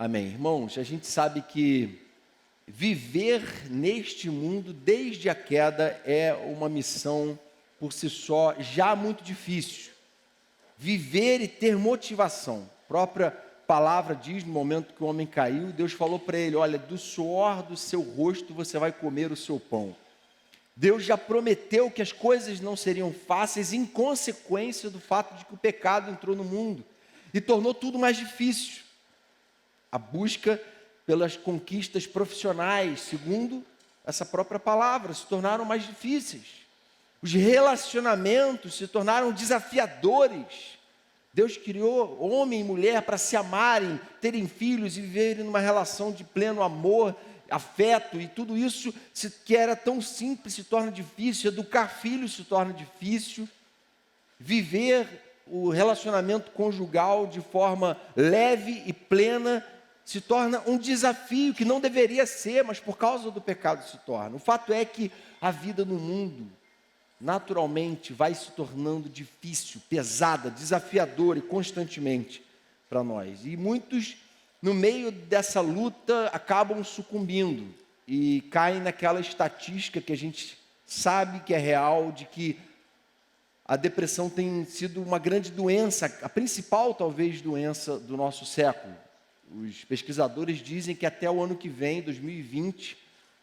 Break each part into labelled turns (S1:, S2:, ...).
S1: Amém. Irmãos, a gente sabe que viver neste mundo desde a queda é uma missão por si só já muito difícil. Viver e ter motivação. A própria palavra diz, no momento que o homem caiu, Deus falou para ele: olha, do suor do seu rosto você vai comer o seu pão. Deus já prometeu que as coisas não seriam fáceis em consequência do fato de que o pecado entrou no mundo e tornou tudo mais difícil. A busca pelas conquistas profissionais, segundo essa própria palavra, se tornaram mais difíceis. Os relacionamentos se tornaram desafiadores. Deus criou homem e mulher para se amarem, terem filhos e viverem numa relação de pleno amor, afeto, e tudo isso que era tão simples se torna difícil. Educar filhos se torna difícil. Viver o relacionamento conjugal de forma leve e plena se torna um desafio que não deveria ser, mas por causa do pecado se torna. O fato é que a vida no mundo naturalmente vai se tornando difícil, pesada, desafiadora e constantemente para nós. E muitos, no meio dessa luta, acabam sucumbindo e caem naquela estatística que a gente sabe que é real, de que a depressão tem sido uma grande doença, a principal talvez doença do nosso século. Os pesquisadores dizem que até o ano que vem, 2020,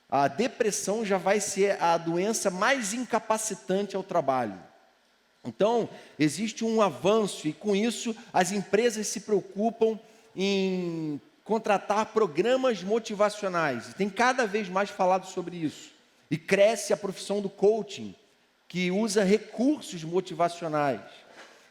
S1: a depressão já vai ser a doença mais incapacitante ao trabalho. Então, existe um avanço e com isso as empresas se preocupam em contratar programas motivacionais. Tem cada vez mais falado sobre isso. E cresce a profissão do coaching, que usa recursos motivacionais.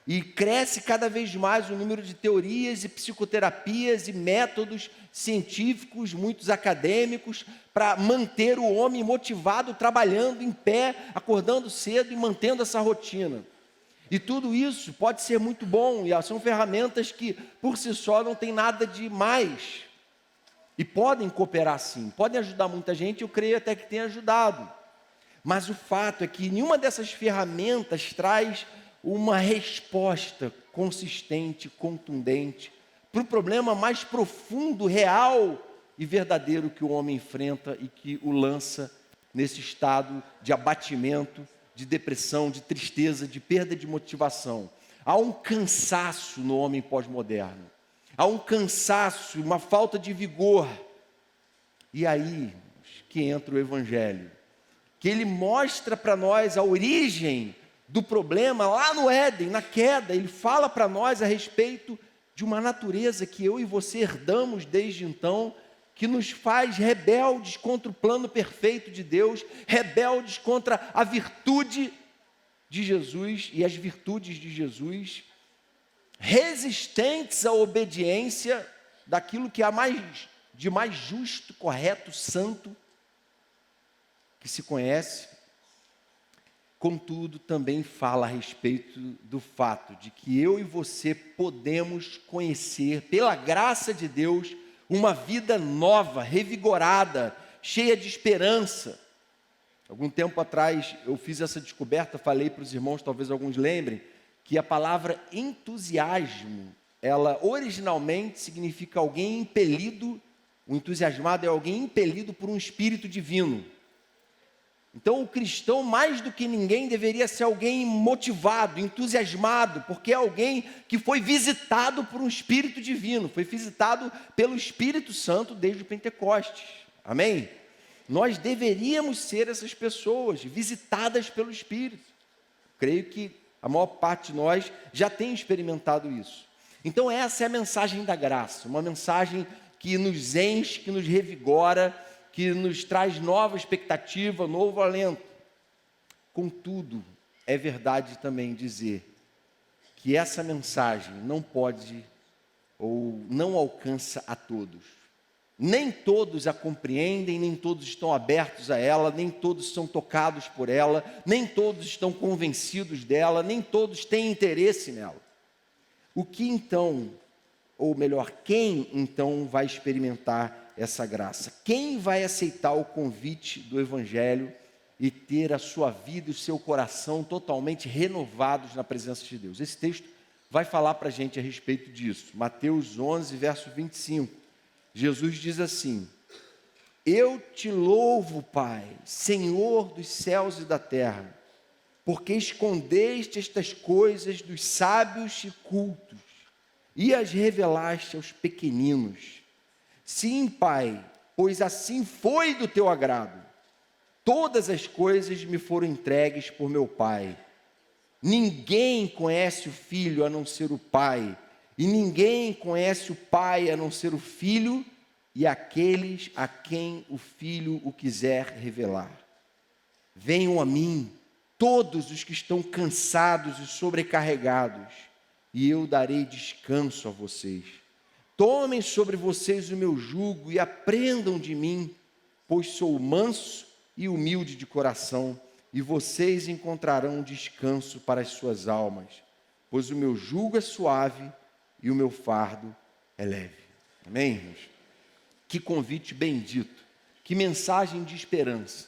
S1: E cresce cada vez mais o número de teorias e psicoterapias e métodos científicos, muitos acadêmicos, para manter o homem motivado, trabalhando em pé, acordando cedo e mantendo essa rotina. E tudo isso pode ser muito bom, e são ferramentas que, por si só, não tem nada de mais. E podem cooperar sim, podem ajudar muita gente, eu creio até que tenha ajudado. Mas o fato é que nenhuma dessas ferramentas traz uma resposta consistente, contundente, para o problema mais profundo, real e verdadeiro que o homem enfrenta e que o lança nesse estado de abatimento, de depressão, de tristeza, de perda de motivação. Há um cansaço no homem pós-moderno, há um cansaço, uma falta de vigor. E aí que entra o Evangelho, que ele mostra para nós a origem do problema lá no Éden, na queda. Ele fala para nós a respeito de uma natureza que eu e você herdamos desde então, que nos faz rebeldes contra o plano perfeito de Deus, rebeldes contra a virtude de Jesus e as virtudes de Jesus, resistentes à obediência daquilo que há de mais justo, correto, santo que se conhece. Contudo, também fala a respeito do fato de que eu e você podemos conhecer, pela graça de Deus, uma vida nova, revigorada, cheia de esperança. Algum tempo atrás eu fiz essa descoberta, falei para os irmãos, talvez alguns lembrem, que a palavra entusiasmo, ela originalmente significa alguém impelido, o entusiasmado é alguém impelido por um espírito divino. Então, o cristão, mais do que ninguém, deveria ser alguém motivado, entusiasmado, porque é alguém que foi visitado por um Espírito divino, foi visitado pelo Espírito Santo desde o Pentecostes. Amém? Nós deveríamos ser essas pessoas, visitadas pelo Espírito. Creio que a maior parte de nós já tem experimentado isso. Então, essa é a mensagem da graça, uma mensagem que nos enche, que nos revigora, que nos traz nova expectativa, novo alento. Contudo, é verdade também dizer que essa mensagem não pode ou não alcança a todos. Nem todos a compreendem, nem todos estão abertos a ela, nem todos são tocados por ela, nem todos estão convencidos dela, nem todos têm interesse nela. O que então, ou melhor, quem então vai experimentar essa graça? Quem vai aceitar o convite do Evangelho e ter a sua vida e o seu coração totalmente renovados na presença de Deus? Esse texto vai falar para a gente a respeito disso. Mateus 11, verso 25. Jesus diz assim: eu te louvo, Pai, Senhor dos céus e da terra, porque escondeste estas coisas dos sábios e cultos e as revelaste aos pequeninos. Sim, Pai, pois assim foi do teu agrado. Todas as coisas me foram entregues por meu Pai. Ninguém conhece o Filho a não ser o Pai, e ninguém conhece o Pai a não ser o Filho e aqueles a quem o Filho o quiser revelar. Venham a mim todos os que estão cansados e sobrecarregados, e eu darei descanso a vocês. Tomem sobre vocês o meu jugo e aprendam de mim, pois sou manso e humilde de coração, e vocês encontrarão descanso para as suas almas, pois o meu jugo é suave e o meu fardo é leve. Amém, irmãos? Que convite bendito, que mensagem de esperança.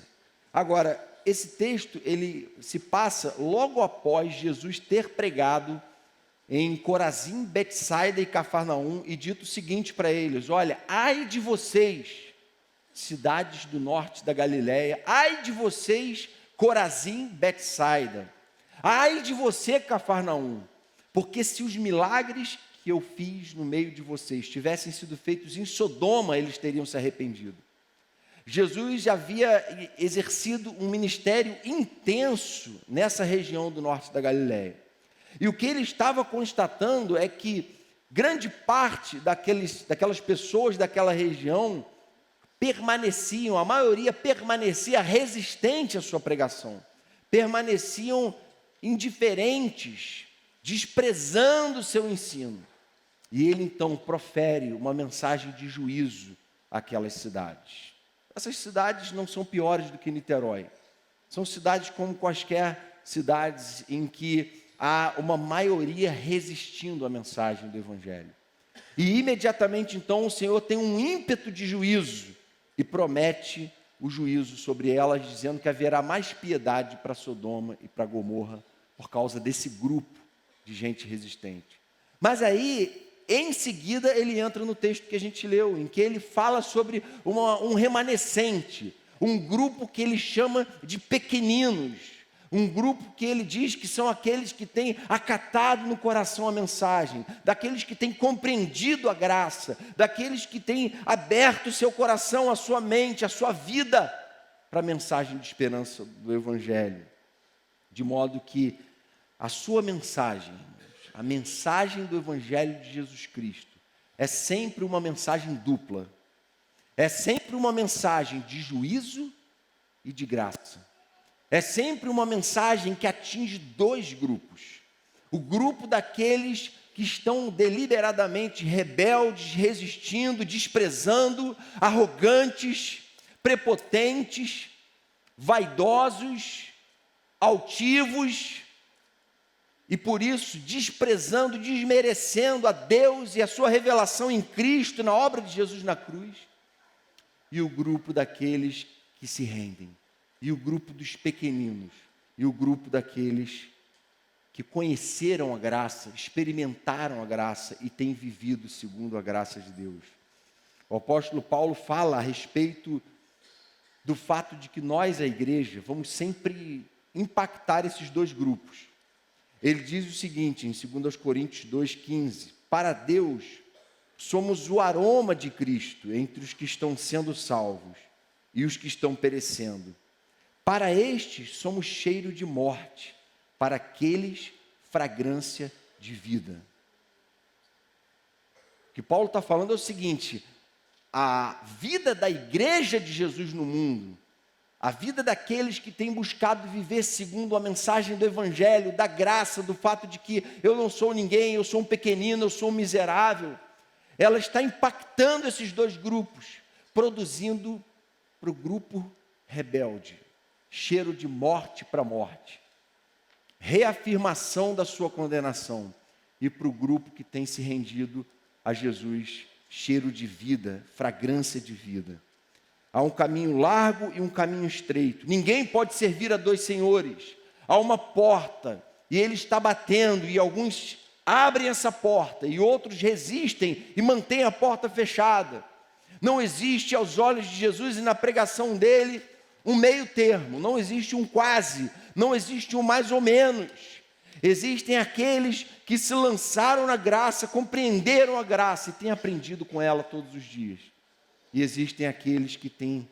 S1: Agora, esse texto, ele se passa logo após Jesus ter pregado em Corazim, Betsaida e Cafarnaum e dito o seguinte para eles: olha, ai de vocês, cidades do norte da Galileia, ai de vocês, Corazim, Betsaida, ai de você, Cafarnaum, porque se os milagres que eu fiz no meio de vocês tivessem sido feitos em Sodoma, eles teriam se arrependido. Jesus já havia exercido um ministério intenso nessa região do norte da Galileia. E o que ele estava constatando é que grande parte daquelas pessoas daquela região permaneciam, a maioria permanecia resistente à sua pregação, permaneciam indiferentes, desprezando o seu ensino. E ele então profere uma mensagem de juízo àquelas cidades. Essas cidades não são piores do que Niterói, são cidades como quaisquer cidades em que há uma maioria resistindo à mensagem do Evangelho. E imediatamente então o Senhor tem um ímpeto de juízo e promete o juízo sobre elas, dizendo que haverá mais piedade para Sodoma e para Gomorra por causa desse grupo de gente resistente. Mas aí, em seguida, ele entra no texto que a gente leu, em que ele fala sobre um remanescente, um grupo que ele chama de pequeninos, um grupo que ele diz que são aqueles que têm acatado no coração a mensagem, daqueles que têm compreendido a graça, daqueles que têm aberto o seu coração, a sua mente, a sua vida para a mensagem de esperança do Evangelho. De modo que a sua mensagem, a mensagem do Evangelho de Jesus Cristo, é sempre uma mensagem dupla. É sempre uma mensagem de juízo e de graça. É sempre uma mensagem que atinge dois grupos. O grupo daqueles que estão deliberadamente rebeldes, resistindo, desprezando, arrogantes, prepotentes, vaidosos, altivos, e por isso desprezando, desmerecendo a Deus e a sua revelação em Cristo, na obra de Jesus na cruz. E o grupo daqueles que se rendem. E o grupo dos pequeninos, e o grupo daqueles que conheceram a graça, experimentaram a graça e têm vivido segundo a graça de Deus. O apóstolo Paulo fala a respeito do fato de que nós, a igreja, vamos sempre impactar esses dois grupos. Ele diz o seguinte, em 2 Coríntios 2,15: para Deus, somos o aroma de Cristo entre os que estão sendo salvos e os que estão perecendo. Para estes somos cheiro de morte, para aqueles fragrância de vida. O que Paulo está falando é o seguinte: a vida da igreja de Jesus no mundo, a vida daqueles que têm buscado viver segundo a mensagem do Evangelho, da graça, do fato de que eu não sou ninguém, eu sou um pequenino, eu sou um miserável, ela está impactando esses dois grupos, produzindo para o grupo rebelde cheiro de morte para morte, reafirmação da sua condenação, e para o grupo que tem se rendido a Jesus, cheiro de vida, fragrância de vida. Há um caminho largo e um caminho estreito. Ninguém pode servir a dois senhores. Há uma porta e ele está batendo, e alguns abrem essa porta e outros resistem e mantêm a porta fechada. Não existe aos olhos de Jesus e na pregação dele um meio termo, não existe um quase, não existe um mais ou menos. Existem aqueles que se lançaram na graça, compreenderam a graça e têm aprendido com ela todos os dias. E existem aqueles que têm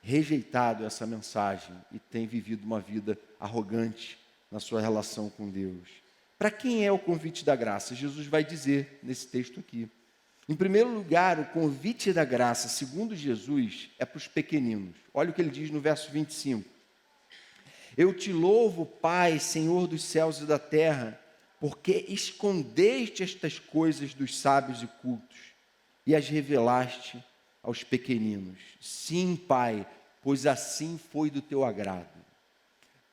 S1: rejeitado essa mensagem e têm vivido uma vida arrogante na sua relação com Deus. Para quem é o convite da graça? Jesus vai dizer nesse texto aqui. Em primeiro lugar, o convite da graça, segundo Jesus, é para os pequeninos. Olha o que ele diz no verso 25. Eu te louvo, Pai, Senhor dos céus e da terra, porque escondeste estas coisas dos sábios e cultos e as revelaste aos pequeninos. Sim, Pai, pois assim foi do teu agrado.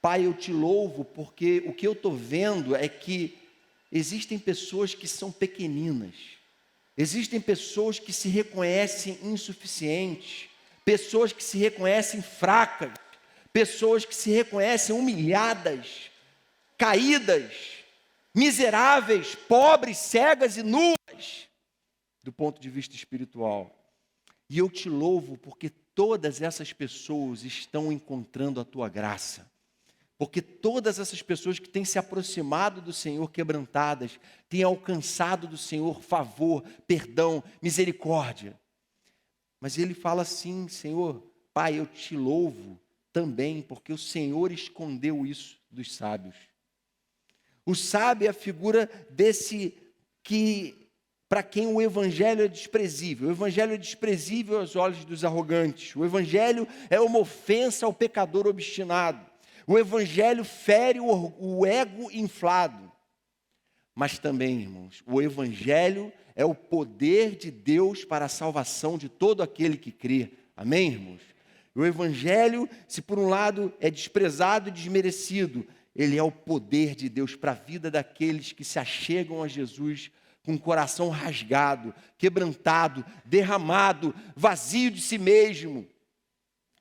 S1: Pai, eu te louvo porque o que eu estou vendo é que existem pessoas que são pequeninas, existem pessoas que se reconhecem insuficientes, pessoas que se reconhecem fracas, pessoas que se reconhecem humilhadas, caídas, miseráveis, pobres, cegas e nuas, do ponto de vista espiritual. E eu te louvo porque todas essas pessoas estão encontrando a tua graça. Porque todas essas pessoas que têm se aproximado do Senhor quebrantadas, têm alcançado do Senhor favor, perdão, misericórdia. Mas ele fala assim, Senhor, Pai, eu te louvo também, porque o Senhor escondeu isso dos sábios. O sábio é a figura desse que, para quem o Evangelho é desprezível. O Evangelho é desprezível aos olhos dos arrogantes. O Evangelho é uma ofensa ao pecador obstinado. O Evangelho fere o ego inflado. Mas também, irmãos, o Evangelho é o poder de Deus para a salvação de todo aquele que crê. Amém, irmãos? O Evangelho, se por um lado é desprezado e desmerecido, ele é o poder de Deus para a vida daqueles que se achegam a Jesus com o coração rasgado, quebrantado, derramado, vazio de si mesmo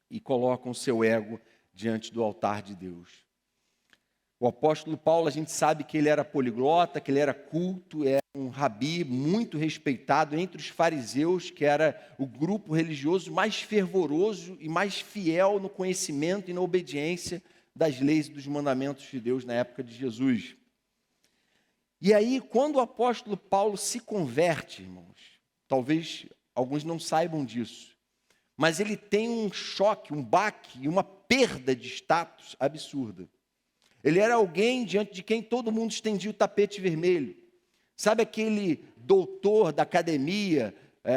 S1: e colocam o seu ego diante do altar de Deus. O apóstolo Paulo, a gente sabe que ele era poliglota, que ele era culto, era um rabi muito respeitado entre os fariseus, que era o grupo religioso mais fervoroso e mais fiel no conhecimento e na obediência das leis e dos mandamentos de Deus na época de Jesus. E aí, quando o apóstolo Paulo se converte, irmãos, talvez alguns não saibam disso, mas ele tem um choque, um baque e uma perda de status absurda. Ele era alguém diante de quem todo mundo estendia o tapete vermelho. Sabe aquele doutor da academia,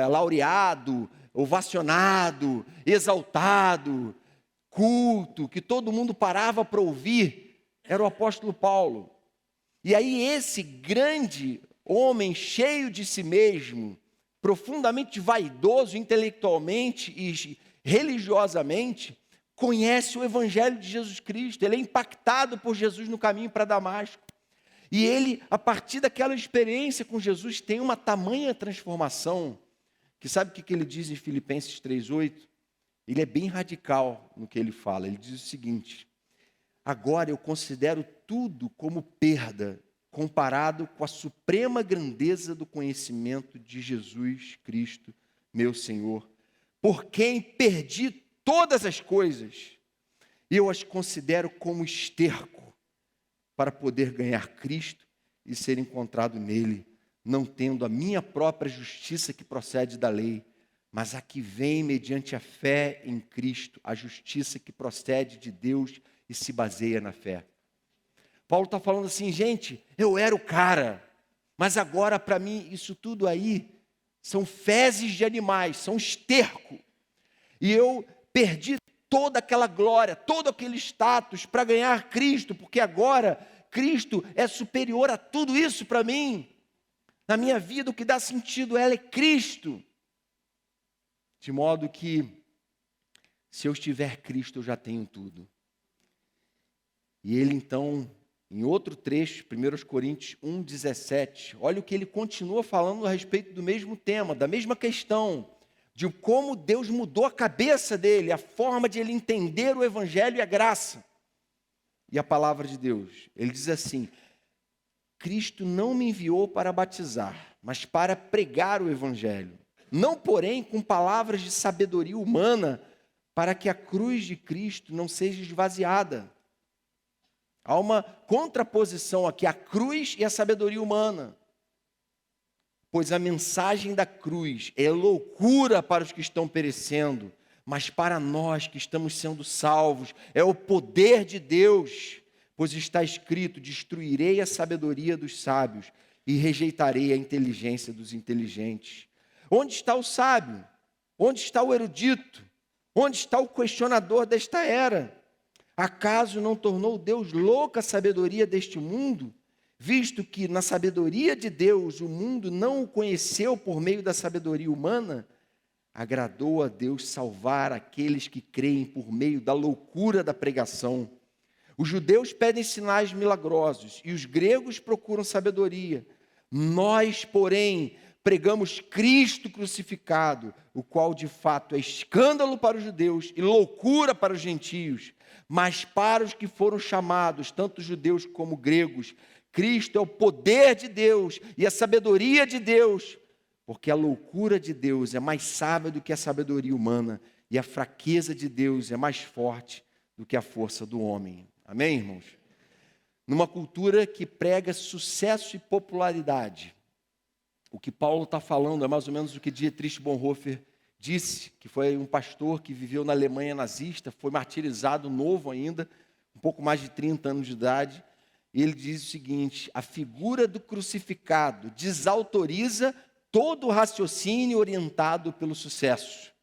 S1: laureado, ovacionado, exaltado, culto, que todo mundo parava para ouvir? Era o apóstolo Paulo. E aí esse grande homem cheio de si mesmo, profundamente vaidoso intelectualmente e religiosamente, conhece o Evangelho de Jesus Cristo. Ele é impactado por Jesus no caminho para Damasco. E ele, a partir daquela experiência com Jesus, tem uma tamanha transformação, que sabe o que ele diz em Filipenses 3,8? Ele é bem radical no que ele fala. Ele diz o seguinte: agora eu considero tudo como perda, comparado com a suprema grandeza do conhecimento de Jesus Cristo, meu Senhor, por quem perdi todas as coisas, eu as considero como esterco, para poder ganhar Cristo e ser encontrado nele, não tendo a minha própria justiça que procede da lei, mas a que vem mediante a fé em Cristo, a justiça que procede de Deus e se baseia na fé. Paulo está falando assim, gente, eu era o cara, mas agora para mim isso tudo aí são fezes de animais, são esterco. E eu perdi toda aquela glória, todo aquele status para ganhar Cristo, porque agora Cristo é superior a tudo isso para mim. Na minha vida o que dá sentido a ela é Cristo. De modo que, se eu estiver Cristo, eu já tenho tudo. E ele então, em outro trecho, 1 Coríntios 1,17, olha o que ele continua falando a respeito do mesmo tema, da mesma questão, de como Deus mudou a cabeça dele, a forma de ele entender o Evangelho e a graça. E a palavra de Deus, ele diz assim: Cristo não me enviou para batizar, mas para pregar o Evangelho, não porém com palavras de sabedoria humana, para que a cruz de Cristo não seja esvaziada. Há uma contraposição aqui, a cruz e a sabedoria humana. Pois a mensagem da cruz é loucura para os que estão perecendo, mas para nós que estamos sendo salvos, é o poder de Deus. Pois está escrito: destruirei a sabedoria dos sábios e rejeitarei a inteligência dos inteligentes. Onde está o sábio? Onde está o erudito? Onde está o questionador desta era? Acaso não tornou Deus louca a sabedoria deste mundo? Visto que na sabedoria de Deus o mundo não o conheceu por meio da sabedoria humana, agradou a Deus salvar aqueles que creem por meio da loucura da pregação. Os judeus pedem sinais milagrosos e os gregos procuram sabedoria. Nós, porém, pregamos Cristo crucificado, o qual de fato é escândalo para os judeus e loucura para os gentios. Mas para os que foram chamados, tanto judeus como gregos, Cristo é o poder de Deus e a sabedoria de Deus, porque a loucura de Deus é mais sábia do que a sabedoria humana, e a fraqueza de Deus é mais forte do que a força do homem. Amém, irmãos? Numa cultura que prega sucesso e popularidade, o que Paulo está falando é mais ou menos o que Dietrich Bonhoeffer disse, que foi um pastor que viveu na Alemanha nazista, foi martirizado novo ainda, um pouco mais de 30 anos de idade. E ele diz o seguinte: a figura do crucificado desautoriza todo o raciocínio orientado pelo sucesso.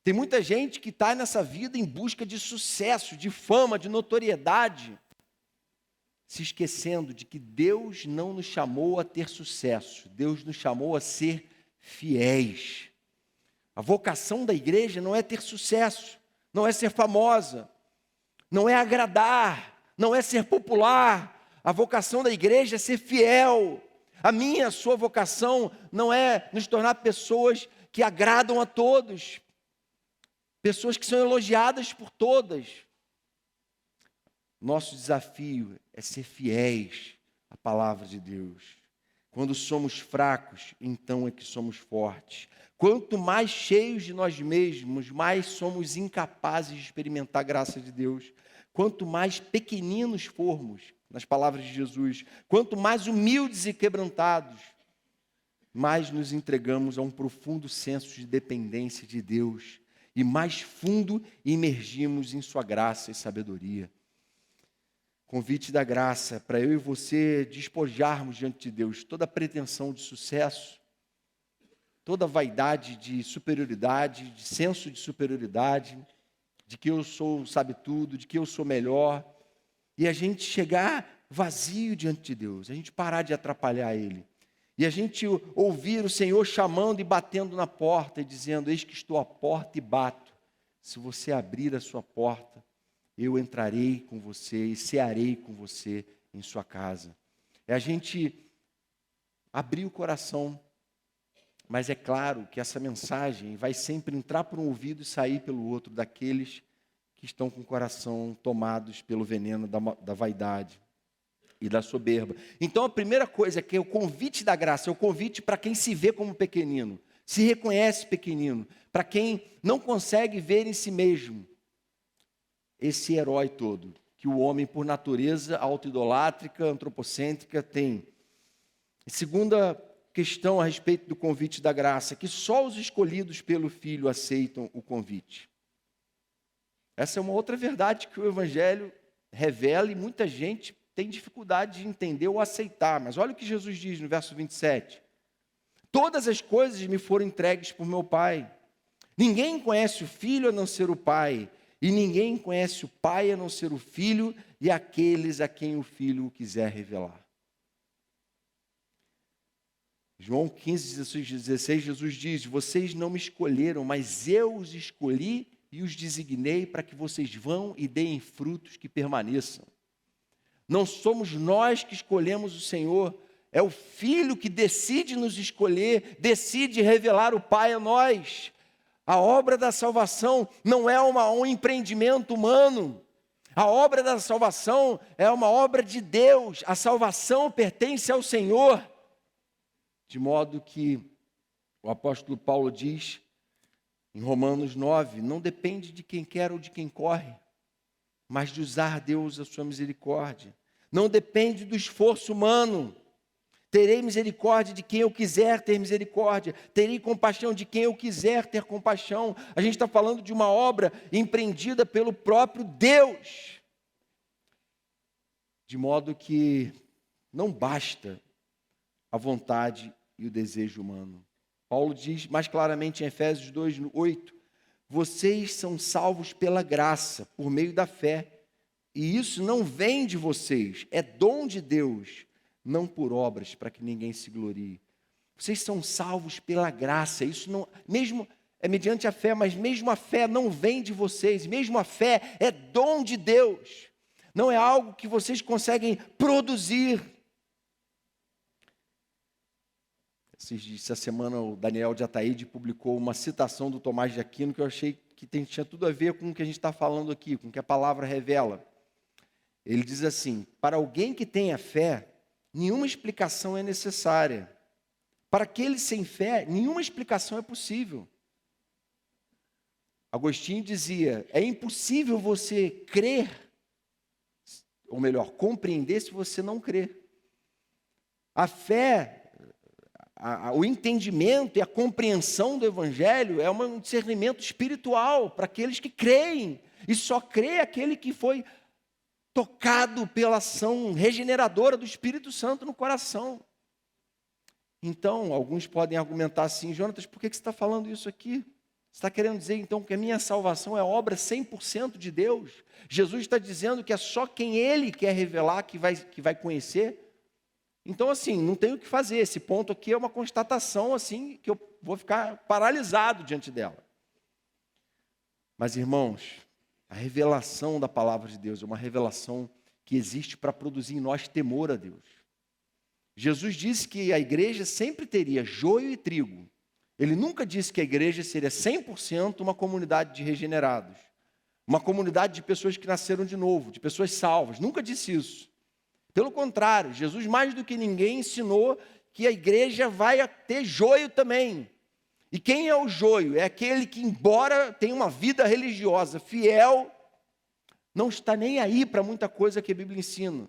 S1: Tem muita gente que está nessa vida em busca de sucesso, de fama, de notoriedade, se esquecendo de que Deus não nos chamou a ter sucesso, Deus nos chamou a ser fiéis. A vocação da igreja não é ter sucesso, não é ser famosa, não é agradar, não é ser popular. A vocação da igreja é ser fiel. A minha, a sua vocação não é nos tornar pessoas que agradam a todos, pessoas que são elogiadas por todas. Nosso desafio é ser fiéis à palavra de Deus. Quando somos fracos, então é que somos fortes. Quanto mais cheios de nós mesmos, mais somos incapazes de experimentar a graça de Deus. Quanto mais pequeninos formos, nas palavras de Jesus, quanto mais humildes e quebrantados, mais nos entregamos a um profundo senso de dependência de Deus e mais fundo imergimos em sua graça e sabedoria. Convite da graça para eu e você despojarmos diante de Deus toda pretensão de sucesso, toda vaidade de superioridade, de senso de superioridade, de que eu sou sabe tudo, de que eu sou melhor, e a gente chegar vazio diante de Deus, a gente parar de atrapalhar Ele, e a gente ouvir o Senhor chamando e batendo na porta e dizendo: eis que estou à porta e bato, se você abrir a sua porta, eu entrarei com você e cearei com você em sua casa. É a gente abrir o coração, mas é claro que essa mensagem vai sempre entrar por um ouvido e sair pelo outro, daqueles que estão com o coração tomados pelo veneno da vaidade e da soberba. Então a primeira coisa é que o convite da graça é o convite para quem se vê como pequenino, se reconhece pequenino, para quem não consegue ver em si mesmo esse herói todo, que o homem por natureza autoidolátrica, antropocêntrica tem. E segunda questão a respeito do convite da graça, que só os escolhidos pelo Filho aceitam o convite. Essa é uma outra verdade que o Evangelho revela e muita gente tem dificuldade de entender ou aceitar. Mas olha o que Jesus diz no verso 27. Todas as coisas me foram entregues por meu Pai. Ninguém conhece o Filho a não ser o Pai, e ninguém conhece o Pai a não ser o Filho e aqueles a quem o Filho o quiser revelar. João 15, 16, Jesus diz: vocês não me escolheram, mas eu os escolhi e os designei para que vocês vão e deem frutos que permaneçam. Não somos nós que escolhemos o Senhor, é o Filho que decide nos escolher, decide revelar o Pai a nós. A obra da salvação não é um empreendimento humano. A obra da salvação é uma obra de Deus. A salvação pertence ao Senhor. De modo que O apóstolo Paulo diz em Romanos 9, não depende de quem quer ou de quem corre, mas de usar Deus a sua misericórdia. Não depende do esforço humano. Terei misericórdia de quem eu quiser ter misericórdia. Terei compaixão de quem eu quiser ter compaixão. A gente está falando de uma obra empreendida pelo próprio Deus. De modo que não basta a vontade e o desejo humano. Paulo diz mais claramente em Efésios 2:8, vocês são salvos pela graça, por meio da fé. E isso não vem de vocês, é dom de Deus, não por obras, para que ninguém se glorie. Vocês são salvos pela graça, isso não, mesmo é mediante a fé, mas mesmo a fé não vem de vocês, mesmo a fé é dom de Deus. Não é algo que vocês conseguem produzir. Essa semana o Daniel de Ataíde publicou uma citação do Tomás de Aquino que eu achei que tinha tudo a ver com o que a gente está falando aqui, com o que a palavra revela. Ele diz assim, para alguém que tenha fé, nenhuma explicação é necessária. Para aquele sem fé, nenhuma explicação é possível. Agostinho dizia, é impossível você crer, ou melhor, compreender se você não crer. A fé, o entendimento e a compreensão do Evangelho é um discernimento espiritual para aqueles que creem. E só crê aquele que foi tocado pela ação regeneradora do Espírito Santo no coração. Então, alguns podem argumentar assim, Jonatas, por que você está falando isso aqui? Você está querendo dizer então que a minha salvação é obra 100% de Deus? Jesus está dizendo que é só quem Ele quer revelar que vai conhecer? Então, assim, não tem o que fazer. Esse ponto aqui é uma constatação, assim, que eu vou ficar paralisado diante dela. Mas, irmãos, a revelação da palavra de Deus é uma revelação que existe para produzir em nós temor a Deus. Jesus disse que a igreja sempre teria joio e trigo. Ele nunca disse que a igreja seria 100% uma comunidade de regenerados. Uma comunidade de pessoas que nasceram de novo, de pessoas salvas. Nunca disse isso. Pelo contrário, Jesus mais do que ninguém ensinou que a igreja vai ter joio também. E quem é o joio? É aquele que, embora tenha uma vida religiosa fiel, não está nem aí para muita coisa que a Bíblia ensina.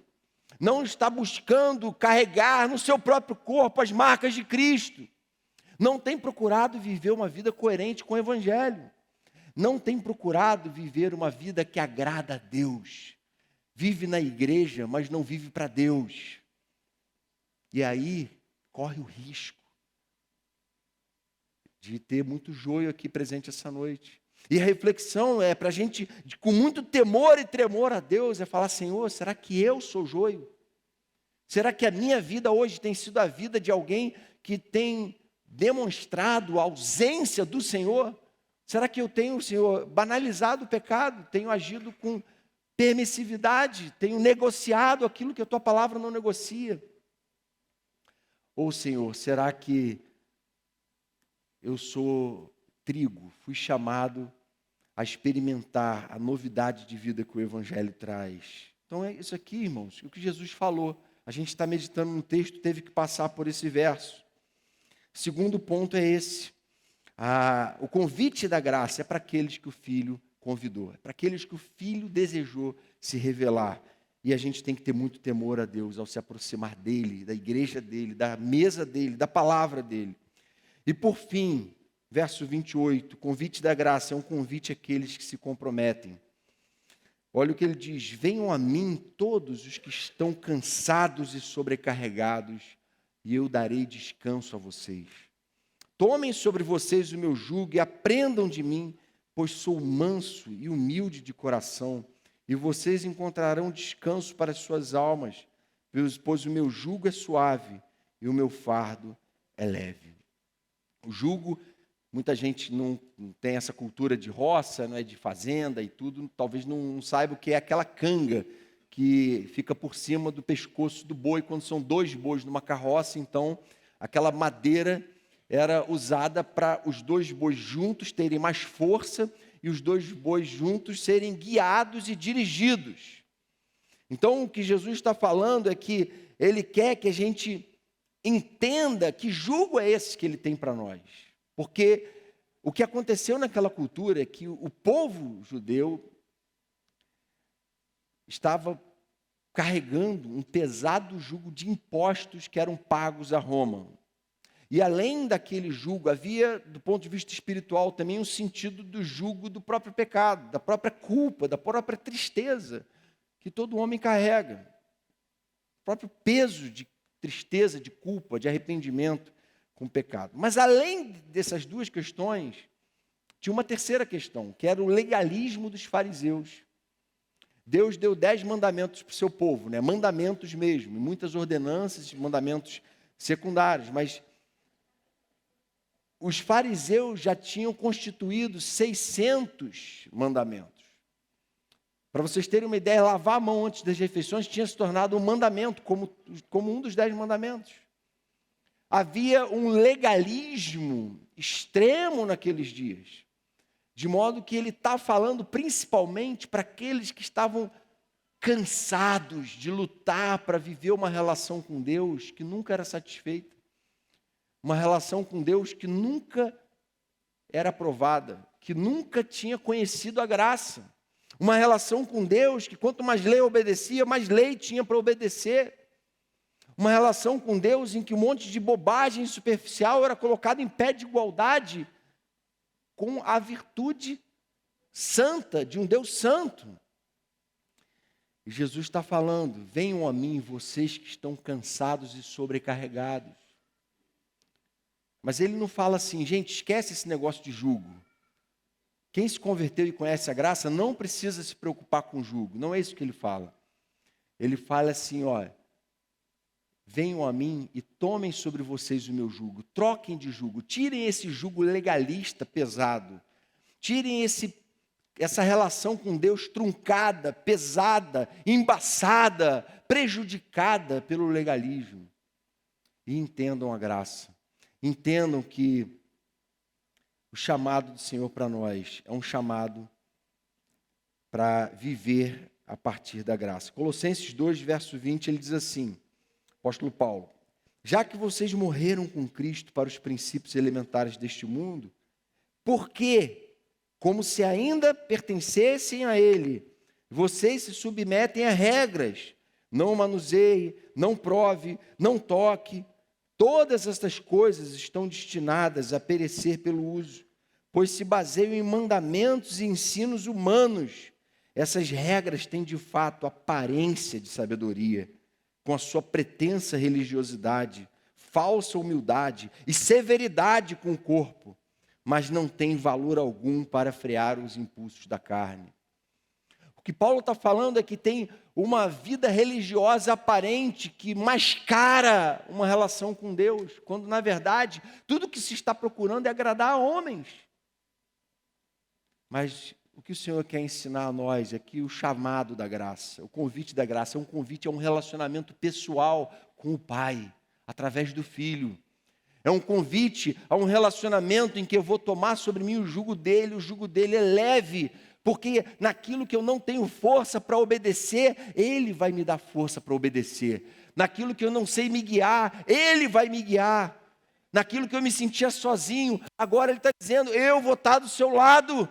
S1: Não está buscando carregar no seu próprio corpo as marcas de Cristo. Não tem procurado viver uma vida coerente com o Evangelho. Não tem procurado viver uma vida que agrada a Deus. Vive na igreja, mas não vive para Deus. E aí corre o risco de ter muito joio aqui presente essa noite. E a reflexão é para a gente, com muito temor e tremor a Deus, é falar, Senhor, será que eu sou joio? Será que a minha vida hoje tem sido a vida de alguém que tem demonstrado a ausência do Senhor? Será que eu tenho, Senhor, banalizado o pecado? Tenho agido com permissividade? Tenho negociado aquilo que a Tua palavra não negocia? Ou, Senhor, será que eu sou trigo, fui chamado a experimentar a novidade de vida que o Evangelho traz? Então é isso aqui, irmãos, o que Jesus falou. A gente está meditando no texto, teve que passar por esse verso. Segundo ponto é esse. O convite da graça é para aqueles que o Filho convidou, é para aqueles que o Filho desejou se revelar. E a gente tem que ter muito temor a Deus ao se aproximar dEle, da igreja dEle, da mesa dEle, da palavra dEle. E por fim, verso 28, o convite da graça é um convite àqueles que se comprometem. Olha o que ele diz, venham a mim todos os que estão cansados e sobrecarregados, e eu darei descanso a vocês. Tomem sobre vocês o meu jugo e aprendam de mim, pois sou manso e humilde de coração, e vocês encontrarão descanso para as suas almas, pois o meu jugo é suave e o meu fardo é leve. O jugo, muita gente não tem essa cultura de roça, não é, de fazenda e tudo, talvez não saiba o que é aquela canga que fica por cima do pescoço do boi, quando são 2 bois numa carroça. Então, aquela madeira era usada para os 2 bois juntos terem mais força e os 2 bois juntos serem guiados e dirigidos. Então, o que Jesus está falando é que Ele quer que a gente entenda que jugo é esse que Ele tem para nós. Porque o que aconteceu naquela cultura é que o povo judeu estava carregando um pesado jugo de impostos que eram pagos a Roma. E além daquele jugo, havia, do ponto de vista espiritual, também um sentido do jugo do próprio pecado, da própria culpa, da própria tristeza que todo homem carrega. O próprio peso de tristeza, de culpa, de arrependimento com o pecado. Mas além dessas duas questões, tinha uma terceira questão, que era o legalismo dos fariseus. Deus deu 10 mandamentos para o seu povo, né? Mandamentos mesmo, muitas ordenanças, mandamentos secundários, mas os fariseus já tinham constituído 600 mandamentos. Para vocês terem uma ideia, lavar a mão antes das refeições tinha se tornado um mandamento, como um dos 10 mandamentos. Havia um legalismo extremo naqueles dias, de modo que ele está falando principalmente para aqueles que estavam cansados de lutar para viver uma relação com Deus que nunca era satisfeita. Uma relação com Deus que nunca era aprovada, que nunca tinha conhecido a graça. Uma relação com Deus que quanto mais lei obedecia, mais lei tinha para obedecer. Uma relação com Deus em que um monte de bobagem superficial era colocado em pé de igualdade com a virtude santa de um Deus santo. E Jesus está falando: venham a mim vocês que estão cansados e sobrecarregados. Mas ele não fala assim, gente, esquece esse negócio de jugo. Quem se converteu e conhece a graça não precisa se preocupar com jugo. Não é isso que ele fala. Ele fala assim, olha, venham a mim e tomem sobre vocês o meu jugo. Troquem de jugo. Tirem esse jugo legalista pesado. Tirem essa relação com Deus truncada, pesada, embaçada, prejudicada pelo legalismo. E entendam a graça. Entendam que o chamado do Senhor para nós é um chamado para viver a partir da graça. Colossenses 2, verso 20, ele diz assim, apóstolo Paulo, já que vocês morreram com Cristo para os princípios elementares deste mundo, por que, como se ainda pertencessem a Ele, vocês se submetem a regras? Não manuseie, não prove, não toque. Todas estas coisas estão destinadas a perecer pelo uso, pois se baseiam em mandamentos e ensinos humanos. Essas regras têm de fato aparência de sabedoria, com a sua pretensa religiosidade, falsa humildade e severidade com o corpo, mas não têm valor algum para frear os impulsos da carne. O que Paulo está falando é que tem uma vida religiosa aparente que mascara uma relação com Deus, quando na verdade tudo que se está procurando é agradar a homens. Mas o que o Senhor quer ensinar a nós é que o chamado da graça, o convite da graça é um convite a um relacionamento pessoal com o Pai, através do Filho. É um convite a um relacionamento em que eu vou tomar sobre mim o jugo dele é leve, porque naquilo que eu não tenho força para obedecer, Ele vai me dar força para obedecer. Naquilo que eu não sei me guiar, Ele vai me guiar. Naquilo que eu me sentia sozinho, agora Ele está dizendo, eu vou estar do seu lado.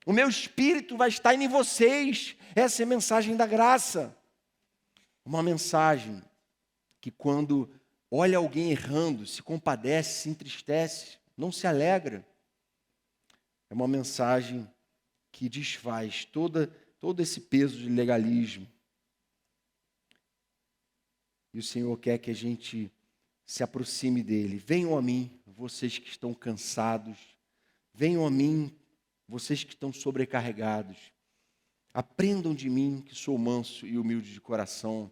S1: O meu Espírito vai estar em vocês. Essa é a mensagem da graça. Uma mensagem que quando olha alguém errando, se compadece, se entristece, não se alegra. É uma mensagem que desfaz todo esse peso de legalismo. E o Senhor quer que a gente se aproxime dele. Venham a mim, vocês que estão cansados. Venham a mim, vocês que estão sobrecarregados. Aprendam de mim, que sou manso e humilde de coração.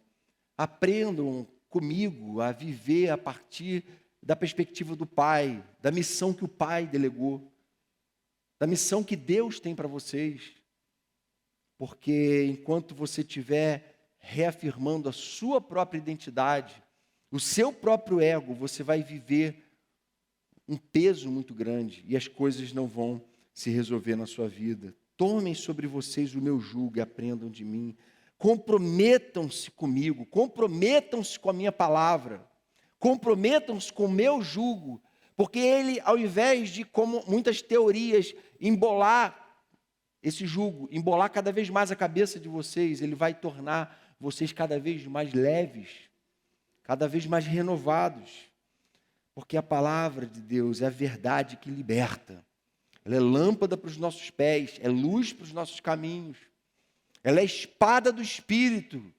S1: Aprendam comigo a viver a partir da perspectiva do Pai, da missão que o Pai delegou, da missão que Deus tem para vocês. Porque enquanto você estiver reafirmando a sua própria identidade, o seu próprio ego, você vai viver um peso muito grande e as coisas não vão se resolver na sua vida. Tomem sobre vocês o meu jugo e aprendam de mim. Comprometam-se comigo, comprometam-se com a minha palavra, comprometam-se com o meu jugo, Porque ele, ao invés de, como muitas teorias, embolar esse jugo, embolar cada vez mais a cabeça de vocês, ele vai tornar vocês cada vez mais leves, cada vez mais renovados. Porque a palavra de Deus é a verdade que liberta. Ela é lâmpada para os nossos pés, é luz para os nossos caminhos. Ela é a espada do Espírito,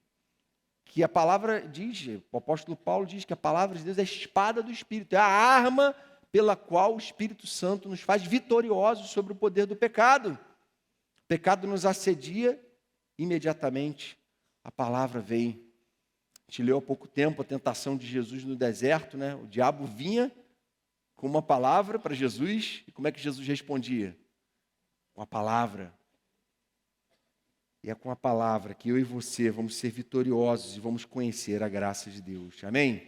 S1: que a palavra diz, o apóstolo Paulo diz que a palavra de Deus é a espada do Espírito, é a arma pela qual o Espírito Santo nos faz vitoriosos sobre o poder do pecado. O pecado nos assedia, imediatamente a palavra vem. A gente leu há pouco tempo a tentação de Jesus no deserto, né? O diabo vinha com uma palavra para Jesus, e como é que Jesus respondia? Com a palavra. E é com a palavra que eu e você vamos ser vitoriosos e vamos conhecer a graça de Deus. Amém?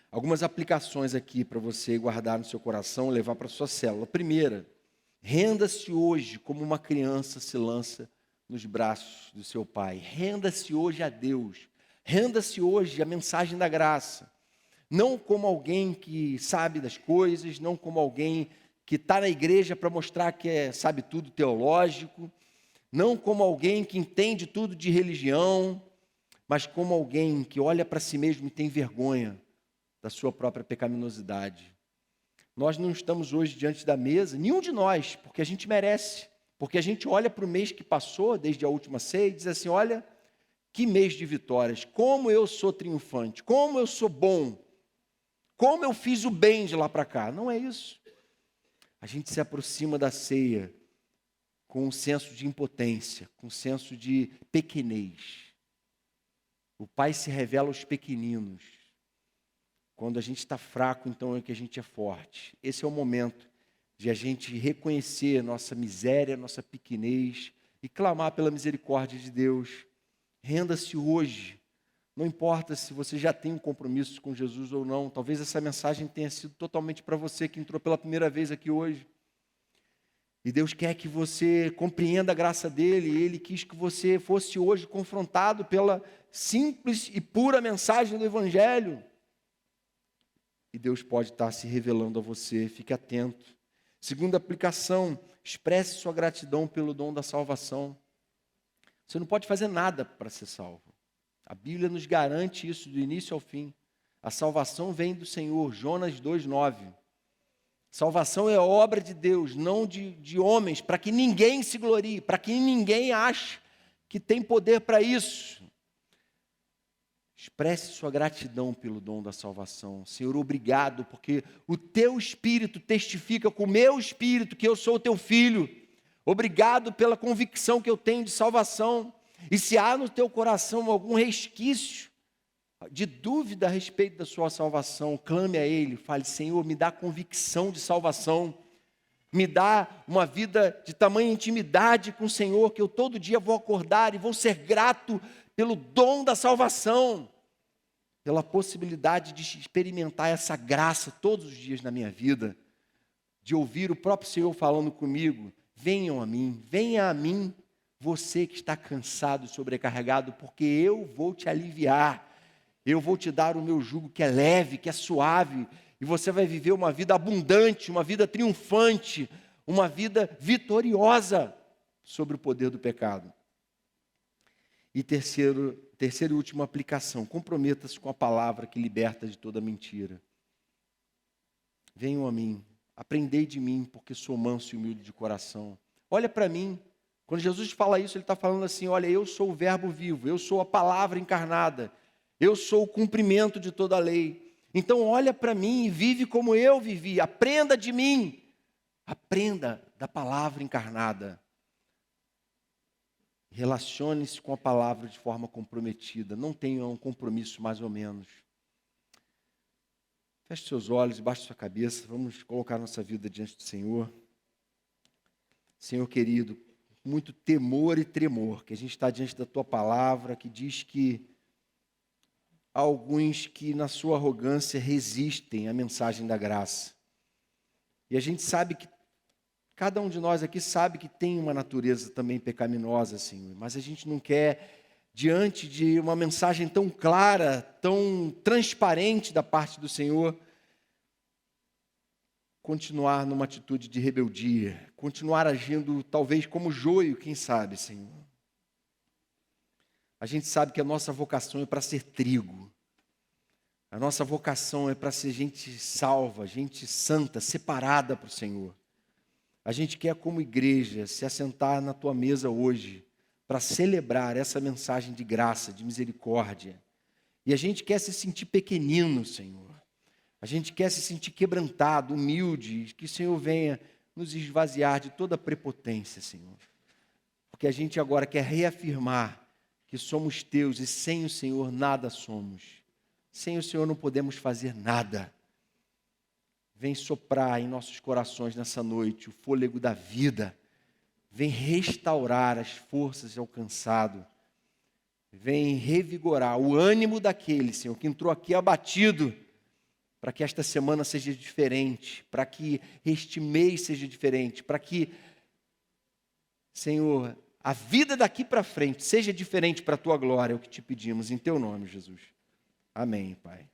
S1: Algumas aplicações aqui para você guardar no seu coração e levar para a sua célula. Primeira, renda-se hoje como uma criança se lança nos braços do seu pai. Renda-se hoje a Deus. Renda-se hoje à mensagem da graça. Não como alguém que sabe das coisas, não como alguém que está na igreja para mostrar que sabe tudo teológico, não como alguém que entende tudo de religião, mas como alguém que olha para si mesmo e tem vergonha da sua própria pecaminosidade. Nós não estamos hoje diante da mesa, nenhum de nós, porque a gente merece, porque a gente olha para o mês que passou, desde a última ceia, e diz assim, olha, que mês de vitórias, como eu sou triunfante, como eu sou bom, como eu fiz o bem de lá para cá. Não é isso. A gente se aproxima da ceia com um senso de impotência, com um senso de pequenez. O Pai se revela aos pequeninos. Quando a gente está fraco, então é que a gente é forte. Esse é o momento de a gente reconhecer nossa miséria, nossa pequenez e clamar pela misericórdia de Deus. Renda-se hoje. Não importa se você já tem um compromisso com Jesus ou não. Talvez essa mensagem tenha sido totalmente para você que entrou pela primeira vez aqui hoje. E Deus quer que você compreenda a graça dele. E Ele quis que você fosse hoje confrontado pela simples e pura mensagem do Evangelho. E Deus pode estar se revelando a você. Fique atento. Segunda aplicação, expresse sua gratidão pelo dom da salvação. Você não pode fazer nada para ser salvo. A Bíblia nos garante isso do início ao fim. A salvação vem do Senhor, Jonas 2,9. Salvação é obra de Deus, não de homens, para que ninguém se glorie, para que ninguém ache que tem poder para isso. Expresse sua gratidão pelo dom da salvação. Senhor, obrigado, porque o teu Espírito testifica com o meu Espírito que eu sou o teu filho. Obrigado pela convicção que eu tenho de salvação. E se há no teu coração algum resquício de dúvida a respeito da sua salvação, clame a Ele, fale, Senhor, me dá convicção de salvação, me dá uma vida de tamanha intimidade com o Senhor, que eu todo dia vou acordar e vou ser grato pelo dom da salvação, pela possibilidade de experimentar essa graça todos os dias na minha vida, de ouvir o próprio Senhor falando comigo, venha a mim, você que está cansado e sobrecarregado, porque eu vou te aliviar, eu vou te dar o meu jugo que é leve, que é suave, e você vai viver uma vida abundante, uma vida triunfante, uma vida vitoriosa sobre o poder do pecado. E terceira e última aplicação, comprometa-se com a palavra que liberta de toda mentira. Venham a mim, aprendei de mim, porque sou manso e humilde de coração. Olha para mim. Quando Jesus fala isso, Ele está falando assim, olha, eu sou o verbo vivo, eu sou a palavra encarnada, eu sou o cumprimento de toda a lei. Então olha para mim e vive como eu vivi, aprenda de mim, aprenda da palavra encarnada. Relacione-se com a palavra de forma comprometida, não tenha um compromisso mais ou menos. Feche seus olhos, baixe sua cabeça, vamos colocar nossa vida diante do Senhor. Senhor querido, muito temor e tremor, que a gente está diante da Tua palavra, que diz que há alguns que na sua arrogância resistem à mensagem da graça. E a gente sabe que, cada um de nós aqui sabe que tem uma natureza também pecaminosa, Senhor, mas a gente não quer, diante de uma mensagem tão clara, tão transparente da parte do Senhor, continuar numa atitude de rebeldia, continuar agindo talvez como joio, quem sabe, Senhor. A gente sabe que a nossa vocação é para ser trigo. A nossa vocação é para ser gente salva, gente santa, separada para o Senhor. A gente quer, como igreja, se assentar na tua mesa hoje para celebrar essa mensagem de graça, de misericórdia. E a gente quer se sentir pequenino, Senhor. A gente quer se sentir quebrantado, humilde, que o Senhor venha nos esvaziar de toda prepotência, Senhor. Porque a gente agora quer reafirmar que somos teus e sem o Senhor nada somos. Sem o Senhor não podemos fazer nada. Vem soprar em nossos corações nessa noite o fôlego da vida. Vem restaurar as forças alcançadas. Vem revigorar o ânimo daquele, Senhor, que entrou aqui abatido, para que esta semana seja diferente, para que este mês seja diferente, para que, Senhor, a vida daqui para frente seja diferente para a tua glória, é o que te pedimos, em teu nome, Jesus. Amém, Pai.